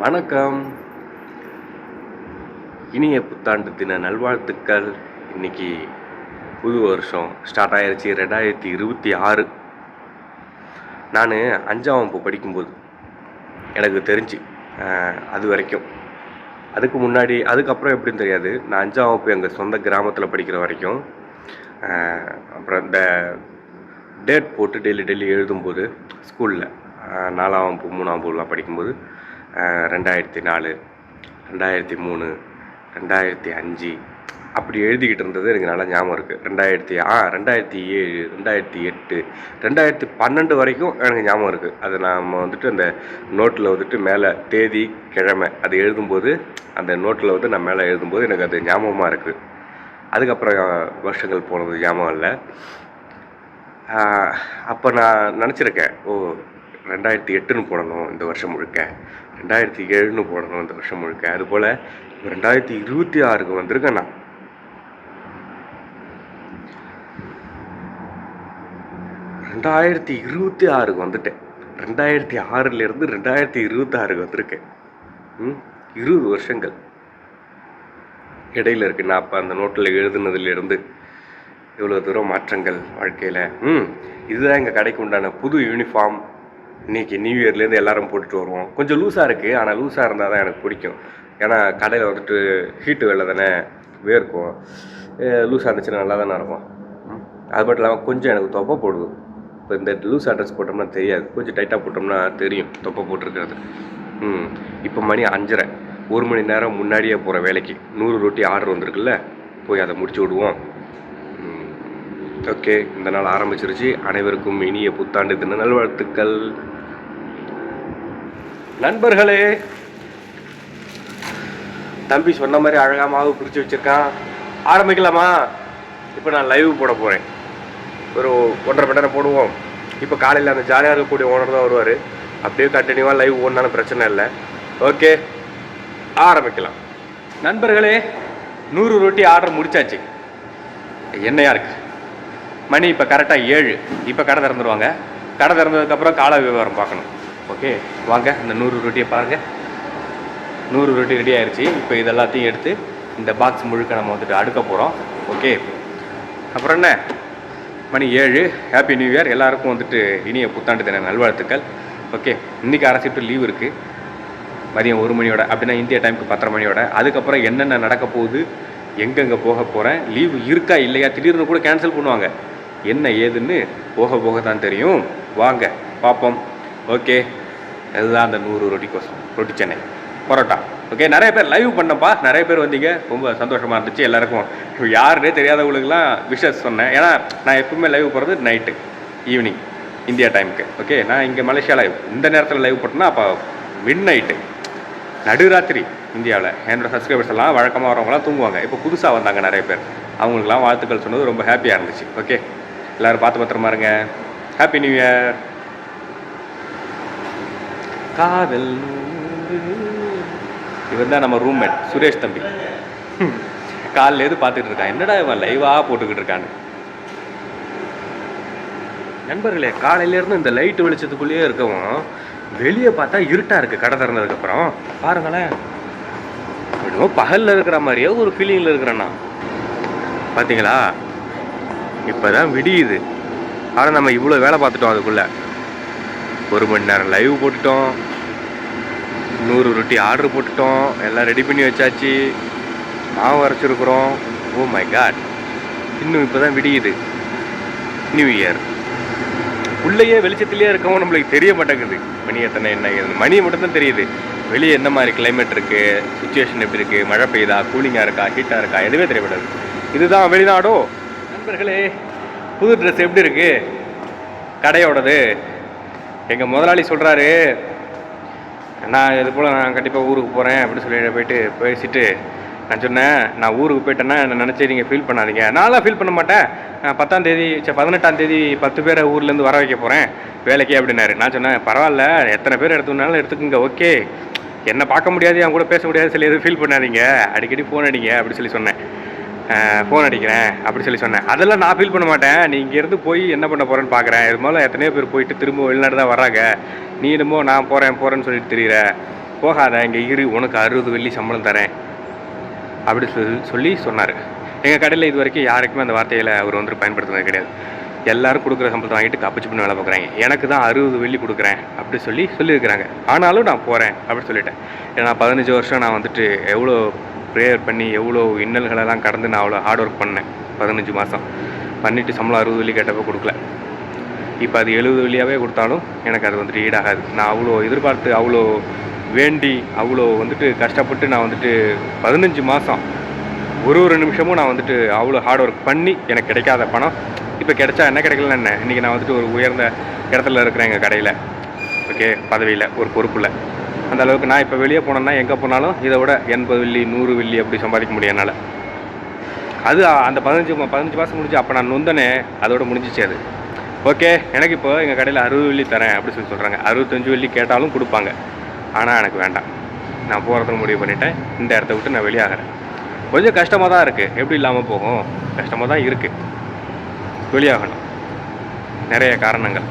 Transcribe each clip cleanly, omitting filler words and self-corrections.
வணக்கம். இனிய புத்தாண்டு தின நல்வாழ்த்துக்கள். இன்னைக்கு புது வருஷம் ஸ்டார்ட் ஆயிருச்சு 2026. நான் 5ஆம் வகுப்பு படிக்கும்போது எனக்கு தெரிஞ்சு அது வரைக்கும், அதுக்கு முன்னாடி அதுக்கப்புறம் எப்படின்னு தெரியாது. நான் 5ஆம் வகுப்பு எங்கள் சொந்த கிராமத்தில் படிக்கிற வரைக்கும், அப்புறம் இந்த டேட் போட்டு டெய்லி எழுதும்போது ஸ்கூலில் 4ஆம் வகுப்பு 3ஆம் வகுப்புலாம் படிக்கும்போது 2004, 2003, 2005 அப்படி எழுதிக்கிட்டு இருந்தது எனக்கு நல்லா ஞாபகம் இருக்குது. 2007, 2008, 2012 வரைக்கும் எனக்கு ஞாபகம் இருக்குது. அது நாம் வந்துட்டு அந்த நோட்டில் வந்துட்டு மேலே தேதி கிழமை அது எழுதும்போது, அந்த நோட்டில் வந்து நான் மேலே எழுதும்போது எனக்கு அது ஞாபகமாக இருக்குது. அதுக்கப்புறம் வருஷங்கள் போனது ஞாபகம் இல்லை. அப்போ நான் நினச்சிருக்கேன், 2008ன்னு போடணும் இந்த வருஷம் முழுக்க, 2007ன்னு போடணும் இந்த வருஷம் முழுக்க. அதுபோல் 2026க்கு வந்திருக்கேன். நான் 2026க்கு வந்துட்டேன். 2006லேருந்து 2026க்கு வந்திருக்கேன். 20 வருஷங்கள் இடையில இருக்குது. நான் அப்போ அந்த நோட்டில் எழுதுனதுலேருந்து இவ்வளோ தூரம் மாற்றங்கள் வாழ்க்கையில். இதுதான் எங்கள் கடைக்கு உண்டான புது யூனிஃபார்ம். இன்றைக்கி நியூ இயர்லேருந்து எல்லோரும் போட்டுட்டு வருவோம். கொஞ்சம் லூஸாக இருக்குது, ஆனால் லூஸாக இருந்தால் தான் எனக்கு பிடிக்கும். ஏன்னா கடையில் வந்துட்டு ஹீட்டு வேலை தானே, வேர்க்கும். லூஸாக இருந்துச்சுன்னா நல்லா தானே இருக்கும். அது மட்டும் இல்லாமல் கொஞ்சம் எனக்கு தொப்பை போடுது. இப்போ இந்த லூஸ் அட்ரஸ் போட்டோம்னா தெரியாது, கொஞ்சம் டைட்டாக போட்டோம்னா தெரியும் தொப்பை போட்டிருக்கிறது. இப்போ மணி 5:30, 1 மணி நேரம் முன்னாடியே போகிற வேலைக்கு 100 ரொட்டி ஆர்டர் வந்திருக்குல்ல, போய் அதை முடிச்சு விடுவோம். ஓகே, இந்த நாள் ஆரம்பிச்சிருச்சு. அனைவருக்கும் இனிய புத்தாண்டு தின நல்வாழ்த்துக்கள். நண்பர்களே, தம்பி சொன்ன மாதிரி அழகாக மாவு பிடிச்சி வச்சிருக்கான். ஆரம்பிக்கலாமா? இப்போ நான் லைவ் போட போகிறேன். ஒரு 1.5 மணி நேரம் போடுவோம். இப்போ காலையில் அந்த ஜாலியாக இருக்கக்கூடிய ஓனர் தான் வருவார். அப்படியே கண்டினியூவாக லைவ் ஓடினாலும் பிரச்சனை இல்லை. ஓகே, ஆரம்பிக்கலாம். நண்பர்களே, 100 ரொட்டி ஆர்டர் முடிச்சாச்சு. என்னையா இருக்குது, மணி இப்போ கரெக்டாக 7. இப்போ கடை திறந்துடுவாங்க. கடை திறந்ததுக்கப்புறம் கால விவரம் பார்க்கணும். ஓகே, வாங்க இந்த 100 ரொட்டியை பாருங்கள். 100 ரொட்டி ரெடி ஆயிடுச்சு. இப்போ இதெல்லாத்தையும் எடுத்து இந்த பாக்ஸ் முழுக்க நம்ம வந்துட்டு அடுக்க போகிறோம். ஓகே, அப்புறம் என்ன, மணி 7. Happy new year. எல்லாருக்கும் வந்துட்டு இனிய புத்தாண்டு தின நல்வாழ்த்துக்கள். ஓகே, இன்றைக்கி அரசிட்டு லீவ் இருக்குது. மதியம் 1 மணியோட, அப்படின்னா இந்தியா டைமுக்கு 10:30 மணியோட. அதுக்கப்புறம் என்னென்ன நடக்க போகுது, எங்கெங்கே போக போகிறேன், லீவு இருக்கா இல்லையா, திடீர்னு கூட கேன்சல் பண்ணுவாங்க. என்ன ஏதுன்னு போக தான் தெரியும். வாங்க பார்ப்போம். ஓகே, அதுதான் அந்த 100 ரொட்டி கோசம். ரொட்டி சென்னை பரோட்டா. ஓகே, நிறைய பேர் லைவ் பண்ணப்பா, நிறைய பேர் வந்தீங்க, ரொம்ப சந்தோஷமாக இருந்துச்சு. எல்லாருக்கும் யாருன்னே தெரியாதவங்களுக்குலாம் விஷஸ் சொன்னேன். ஏன்னா நான் எப்பவுமே லைவ் போகிறது நைட்டு, ஈவினிங் இந்தியா டைமுக்கு. ஓகே, நான் இங்கே மலேசியா லைவ் இந்த நேரத்தில் லைவ் போட்டேன்னா அப்போ மிட் நைட்டு, நடுராத்திரி இந்தியாவில். என்னோடய சப்ஸ்கிரைபர்ஸ் எல்லாம் வழக்கமாக வரவங்களாம் தூங்குவாங்க. இப்போ புதுசாக வந்தாங்க நிறைய பேர், அவங்களுக்குலாம் வாழ்த்துக்கள் சொன்னது ரொம்ப ஹாப்பியாக இருந்துச்சு. ஓகே, எல்லோரும் பார்த்து பத்திரமா இருங்க. Happy new year. காதல் இவன் தான் நம்ம ரூம்மேட் சுரேஷ் தம்பி. காலையிலேருந்து பார்த்துக்கிட்டு இருக்கான், என்னடா இவன் லைவாக போட்டுக்கிட்டு இருக்கான்னு. நண்பர்களே, காலையிலேருந்து இந்த லைட்டு வெளிச்சத்துக்குள்ளேயே இருக்கவும் வெளியே பார்த்தா இருட்டாக இருக்குது. கடை திறந்ததுக்கப்புறம் பாருங்களேன், என்னமோ பகலில் இருக்கிற மாதிரியே ஒரு ஃபீலிங்கில் இருக்கிறேன்னா. பார்த்தீங்களா, இப்போ தான் விடியுது. ஆனால் நம்ம இவ்வளோ வேலை பார்த்துட்டோம். அதுக்குள்ளே 1 மணி நேரம் லைவ் போட்டுட்டோம், 100 ரொட்டி ஆர்டர் போட்டுட்டோம், எல்லாம் ரெடி பண்ணி வச்சாச்சு, மாவு அரைச்சிருக்கிறோம். ஓ மை காட், இன்னும் இப்போ தான் விடியுது. நியூ இயர் உள்ளேயே வெளிச்சத்துலேயே இருக்கவும் நம்மளுக்கு தெரிய மாட்டேங்குது மணி எத்தனை என்ன ஏது. மணி மட்டும்தான் தெரியுது. வெளியே என்ன மாதிரி கிளைமேட் இருக்குது, சுச்சுவேஷன் எப்படி இருக்குது, மழை பெய்யுதா, கூலிங்காக இருக்கா, ஹீட்டாக இருக்கா, எதுவுமே தெரியப்படாது. இதுதான் வெளிநாடோ. நண்பர்களே, புது ட்ரெஸ் எப்படி இருக்குது கடையோடது? எங்கள் முதலாளி சொல்கிறாரு, நான் இது போல் நான் கண்டிப்பாக ஊருக்கு போகிறேன் அப்படின்னு சொல்லி பேசிட்டு நான் சொன்னேன், நான் ஊருக்கு போயிட்டேன்னா என்ன நினச்சி நீங்கள் ஃபீல் பண்ணாதீங்க. நான்லாம் ஃபீல் பண்ண மாட்டேன். 10ஆம் தேதி 18ஆம் தேதி 10 பேரை ஊர்லேருந்து வர வைக்க போகிறேன் வேலைக்கு அப்படின்னாரு. நான் சொன்னேன், பரவாயில்ல, எத்தனை பேர் எடுத்துனாலும் எடுத்துக்கோங்க, ஓகே, என்னை பார்க்க முடியாது, என் கூட பேச முடியாது, சொல்லி எதுவும் ஃபீல் பண்ணாதீங்க, அடிக்கடி ஃபோன் அடிங்க அப்படி சொல்லி சொன்னேன். ஃபோன் அடிக்கிறேன் அப்படி சொல்லி சொன்னேன். அதெல்லாம் நான் ஃபீல் பண்ண மாட்டேன். நீ இங்கேருந்து போய் என்ன பண்ண போகிறேன்னு பார்க்குறேன். இது மாதிரி எத்தனையோ பேர் போயிட்டு திரும்ப வெளிநாடு தான் வர்றாங்க. நீ என்னமோ நான் போகிறேன்னு சொல்லிட்டு தெரியுற. போகாத, இங்கே இரு, உனக்கு 60 வெள்ளி சம்பளம் தரேன் அப்படி சொல்லி சொன்னார். எங்கள் கடையில் இது வரைக்கும் யாருக்குமே அந்த வார்த்தையில் அவர் வந்து பயன்படுத்துனது கிடையாது. எல்லோரும் கொடுக்குற சம்பளத்தை வாங்கிட்டு கப்பிச்சு பண்ணி வேலை பார்க்குறாங்க. எனக்கு தான் 60 வெள்ளி கொடுக்குறேன் அப்படி சொல்லியிருக்கிறாங்க. ஆனாலும் நான் போகிறேன் அப்படின்னு சொல்லிட்டேன். ஏன்னா 15 வருஷம் நான் வந்துட்டு எவ்வளோ ப்ரேயர் பண்ணி எவ்வளோ இன்னல்களெல்லாம் கடந்து நான் அவ்வளோ ஹார்ட் ஒர்க் பண்ணேன். 15 மாதம் பண்ணிவிட்டு சம்பளம் 60 வெள்ளி கேட்டப்போ கொடுக்கல. இப்போ அது 70 வெள்ளியாகவே கொடுத்தாலும் எனக்கு அது வந்துட்டு ஈடாகாது. நான் அவ்வளோ எதிர்பார்த்து அவ்வளோ வேண்டி அவ்வளோ வந்துட்டு கஷ்டப்பட்டு நான் வந்துட்டு 15 மாதம் ஒரு நிமிஷமும் நான் வந்துட்டு அவ்வளோ ஹார்ட் ஒர்க் பண்ணி எனக்கு கிடைக்காத பணம் இப்போ கிடைச்சா என்ன கிடைக்கலன்னு என்ன. இன்றைக்கி நான் வந்துட்டு ஒரு உயர்ந்த இடத்துல இருக்கிறேன் எங்கள் கடையில். ஓகே, பதவியில் ஒரு பொறுப்பில். அந்த அளவுக்கு நான் இப்போ வெளியே போனேன்னா எங்கே போனாலும் இதை விட 80 வெள்ளி 100 வெள்ளி அப்படி சம்பாதிக்க முடியும் என்னால். அது அந்த 15 மாதம் முடிஞ்சு அப்போ நான் நொந்தனே, அதோட முடிஞ்சிச்சு அது. ஓகே, எனக்கு இப்போ எங்கள் கடையில் 60 வெள்ளி தரேன் அப்படி சொல்கிறாங்க. 65 வெள்ளி கேட்டாலும் கொடுப்பாங்க. ஆனால் எனக்கு வேண்டாம், நான் போகிறதுக்கு முடிவு பண்ணிட்டேன். இந்த இடத்த விட்டு நான் வெளியாகிறேன். கொஞ்சம் கஷ்டமாக தான் இருக்குது, எப்படி இல்லாமல் போகும், கஷ்டமாக தான் இருக்குது. வெளியாகணும், நிறைய காரணங்கள்,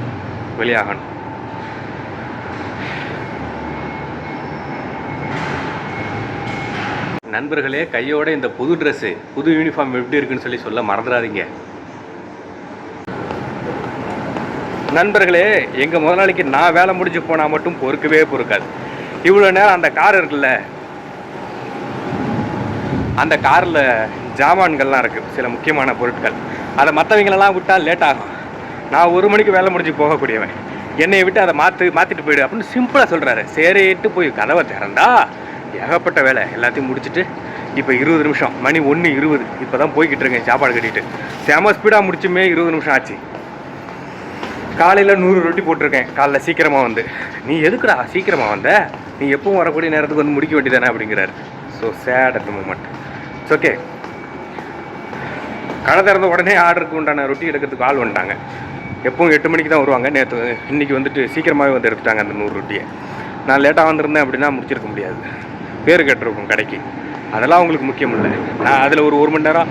வெளியாகணும். நண்பர்களே, கையோட இந்த புது ட்ரெஸ்ஸு புது யூனிஃபார்ம் எப்படி இருக்குன்னு சொல்ல மறந்துடாதீங்க. நண்பர்களே, எங்கள் முதலாளிக்கு நான் வேலை முடிஞ்சு போனால் மட்டும் பொறுக்காது. இவ்வளோ நேரம் அந்த கார் இருக்குல்ல, அந்த காரில் ஜாமான்கள்லாம் இருக்குது, சில முக்கியமான பொருட்கள். அதை மற்றவங்களெல்லாம் விட்டால் லேட் ஆகும். நான் 1 மணிக்கு வேலை முடிஞ்சு போகக்கூடியவன். என்னை விட்டு அதை மாற்றிட்டு போயிடு அப்படின்னு சிம்பிளாக சொல்கிறாரு. சரிட்டு போய் கதவை திறந்தா ஏகப்பட்ட வேலை எல்லாத்தையும் முடிச்சுட்டு இப்போ 20 நிமிஷம், மணி 1:20 இப்போ தான் போய்கிட்டு இருக்கேன் சாப்பாடு கட்டிட்டு. செம ஸ்பீடாக முடிச்சுமே 20 நிமிஷம் ஆச்சு. காலையில் 100 ரொட்டி போட்டிருக்கேன். காலைல சீக்கிரமாக வந்து, நீ எதுக்குடா சீக்கிரமாக வந்த, நீ எப்பவும் வரக்கூடிய நேரத்துக்கு வந்து முடிக்க வேண்டியதானே அப்படிங்கிறாரு. So sad at the moment. It's okay. கடை திறந்த உடனே ஆர்டருக்கு உண்டான ரொட்டி எடுக்கிறதுக்கு ஆள் வந்துட்டாங்க. எப்பவும் 8 மணிக்கு தான் வருவாங்க. இன்றைக்கி வந்துட்டு சீக்கிரமாகவே வந்து எடுத்துட்டாங்க அந்த 100 ரொட்டியை. நான் லேட்டாக வந்திருந்தேன் அப்படின்னா முடிச்சிருக்க முடியாது, பேர் கேட்டிருக்கும் கடைக்கு. அதெல்லாம் அவங்களுக்கு முக்கியம் இல்லை. நான் அதில் ஒரு 1 மணி நேரம்,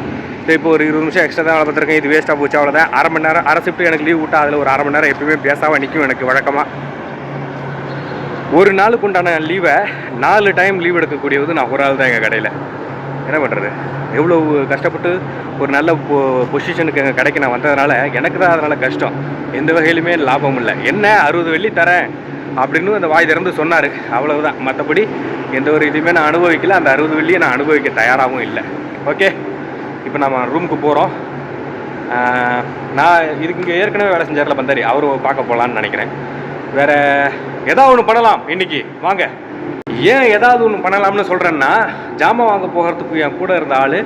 இப்போ ஒரு 20 நிமிஷம் எக்ஸ்ட்ரா தான் வேலை பார்த்துருக்கேன். இது வேஸ்ட்டாக போச்சு, அவ்வளோதான். அரை மணி நேரம் அரை ஷிஃப்ட்டு எனக்கு லீவ் விட்டால் அதில் ஒரு அரை மணி நேரம் எப்பயுமே பேசாமல் நிற்கும் எனக்கு வழக்கமாக. ஒரு நாளுக்கு உண்டான லீவை 4 டைம் லீவ் எடுக்கக்கூடியது நான் ஒரு ஆள் தான் எங்கள் கடையில். என்ன பண்ணுறது, எவ்வளோ கஷ்டப்பட்டு ஒரு நல்ல பொசிஷனுக்கு எங்கள் கடைக்கு நான் வந்ததுனால எனக்கு தான் அதனால் கஷ்டம். எந்த வகையிலுமே லாபம் இல்லை. என்ன 60 வெள்ளி தரேன் அப்படின்னு அந்த வாய் திறந்து சொன்னார், அவ்வளவுதான். மற்றபடி எந்த ஒரு இதுவுமே நான் அனுபவிக்கல. அந்த 60 வெள்ளியை நான் அனுபவிக்க தயாராகவும் இல்லை. ஓகே, இப்போ நம்ம ரூமுக்கு போகிறோம். நான் இதுக்கு இங்கே ஏற்கனவே வேலை செஞ்சார்ல பந்தாரி, அவர் பார்க்க போகலான்னு நினைக்கிறேன். வேறு ஏதாவது ஒன்று பண்ணலாம் இன்றைக்கி, வாங்க. ஏன் ஏதாவது ஒன்று பண்ணலாம்னு சொல்கிறேன்னா, ஜாமான் வாங்க போகிறதுக்கு என் கூட இருந்த ஆள்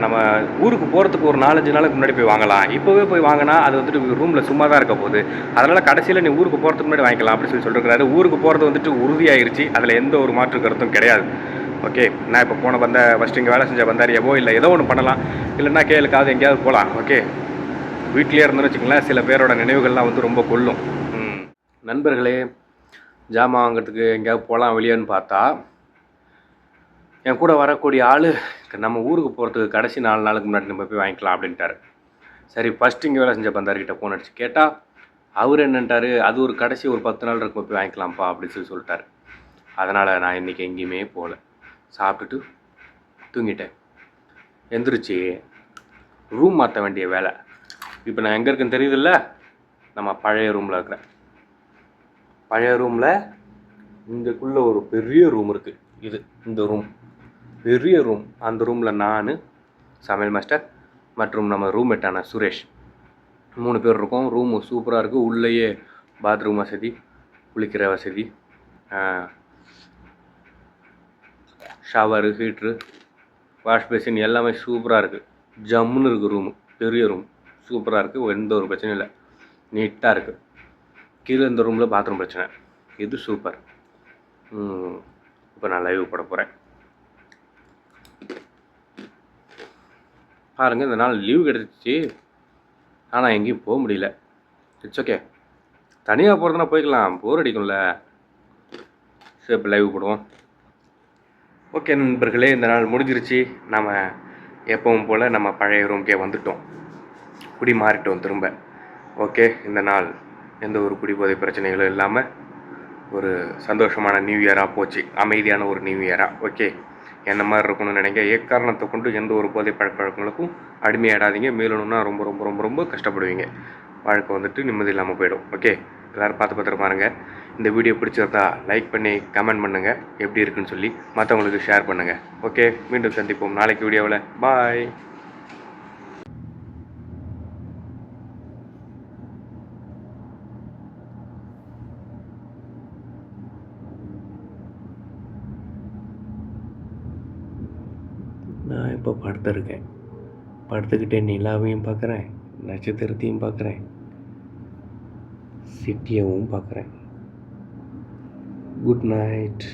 நம்ம ஊருக்கு போகிறதுக்கு ஒரு 4-5 நாளுக்கு முன்னாடி போய் வாங்கலாம், இப்போவே போய் வாங்கினா அது வந்துட்டு ரூமில் சும்மா தான் இருக்க போகுது, அதனால் கடைசியில் நீ ஊருக்கு போகிறதுக்கு முன்னாடி வாங்கிக்கலாம் அப்படின்னு சொல்லியிருக்கிறாரு. ஊருக்கு போகிறது வந்துட்டு உறுதியாயிருச்சு, அதில் எந்த ஒரு மாற்று கருத்தும் கிடையாது. ஓகே, நான் இப்போ ஃபஸ்ட்டு இங்கே வேலை செஞ்ச வந்தாரியவோ இல்லை ஏதோ ஒன்று பண்ணலாம், இல்லைன்னா கேளுக்காவது எங்கேயாவது போகலாம். ஓகே, வீட்டிலே இருந்தோன்னு வச்சுக்கங்களேன், சில பேரோட நினைவுகள்லாம் வந்து ரொம்ப கொல்லும். நண்பர்களே, ஜாமான் வாங்கிறதுக்கு எங்கேயாவது போகலாம் வெளியேன்னு பார்த்தா, என் கூட வரக்கூடிய ஆள் நம்ம ஊருக்கு போகிறதுக்கு கடைசி 4 நாளுக்கு முன்னாடி நம்ம போய் வாங்கிக்கலாம் அப்படின்ட்டார். சரி, ஃபஸ்ட்டு இங்கே வேலை செஞ்ச பந்தார்கிட்ட ஃபோன் அடிச்சு கேட்டால் அவர் என்னன்ட்டார், அது ஒரு கடைசி ஒரு 10 நாள் இருக்கும் போய் வாங்கிக்கலாம்ப்பா அப்படின்னு சொல்லிட்டார். அதனால் நான் இன்றைக்கி எங்கேயுமே போகல, சாப்பிட்டுட்டு தூங்கிட்டேன். எந்திரிச்சு ரூம் மாற்ற வேண்டிய வேலை. இப்போ நான் எங்கே இருக்குன்னு தெரியுதுல்ல, நம்ம பழைய ரூமில் இருக்கிறேன். பழைய ரூமில் இங்கக்குள்ளே ஒரு பெரிய ரூம் இருக்குது. இந்த ரூம் பெரிய ரூம். அந்த ரூமில் நான், சமையல் மாஸ்டர் மற்றும் நம்ம ரூம்மேட்டான சுரேஷ் 3 பேர் இருக்கோம். ரூமு சூப்பராக இருக்குது. உள்ளேயே பாத்ரூம் வசதி, குளிக்கிற வசதி, ஷவரு, ஹீட்ரு, வாஷ் பேசின் எல்லாமே சூப்பராக இருக்குது. ஜம்முன்னு இருக்குது ரூமு. பெரிய ரூம் சூப்பராக இருக்குது, எந்த ஒரு பிரச்சனையும் இல்லை, நீட்டாக இருக்குது. கீழே இந்த ரூமில் பாத்ரூம் பிரச்சனை, இது சூப்பர். இப்போ நான் லைவ் போட போகிறேன் பாருங்கள். இந்த நாள் லீவ் கிடச்சிச்சு, ஆனால் எங்கேயும் போக முடியல. இட்ஸ் ஓகே, தனியாக போகிறதுனா போய்க்கலாம், போர் அடிக்கும்ல. சரி, இப்போ லைவ் போடுவோம். ஓகே நண்பர்களே, இந்த நாள் முடிஞ்சிருச்சு. நம்ம எப்பவும் போல் நம்ம பழைய ரூம்க்கே வந்துட்டோம், குடி மாறிட்டோம் திரும்ப. ஓகே, இந்த நாள் எந்த ஒரு குடிபோதை பிரச்சனைகளும் இல்லாமல் ஒரு சந்தோஷமான நியூ இயராக போச்சு, அமைதியான ஒரு நியூ இயராக. ஓகே, என்ன மாதிரி இருக்கணும்னு நினைக்க எக்காரணத்தை கொண்டு எந்த ஒரு போதை பழக்கவழக்கங்களுக்கும் அடிமையாடாதீங்க. மேலணும்னா ரொம்ப ரொம்ப ரொம்ப ரொம்ப கஷ்டப்படுவீங்க. வாழ்க்கை வந்துட்டு நிம்மதி இல்லாமல் போயிடும். ஓகே, எல்லோரும் பார்த்து பத்திரமா இருங்க. இந்த வீடியோ பிடிச்சிருந்தா லைக் பண்ணி கமெண்ட் பண்ணுங்கள், எப்படி இருக்குன்னு சொல்லி மற்றவங்களுக்கு ஷேர் பண்ணுங்கள். ஓகே, மீண்டும் சந்திப்போம் நாளைக்கு வீடியோவில். பாய். நான் இப்போ படுத்துருக்கேன். படுத்துக்கிட்டே நிலாவையும் பார்க்குறேன், நட்சத்திரத்தையும் பார்க்குறேன், சிட்டியவும் பார்க்குறேன். Good night.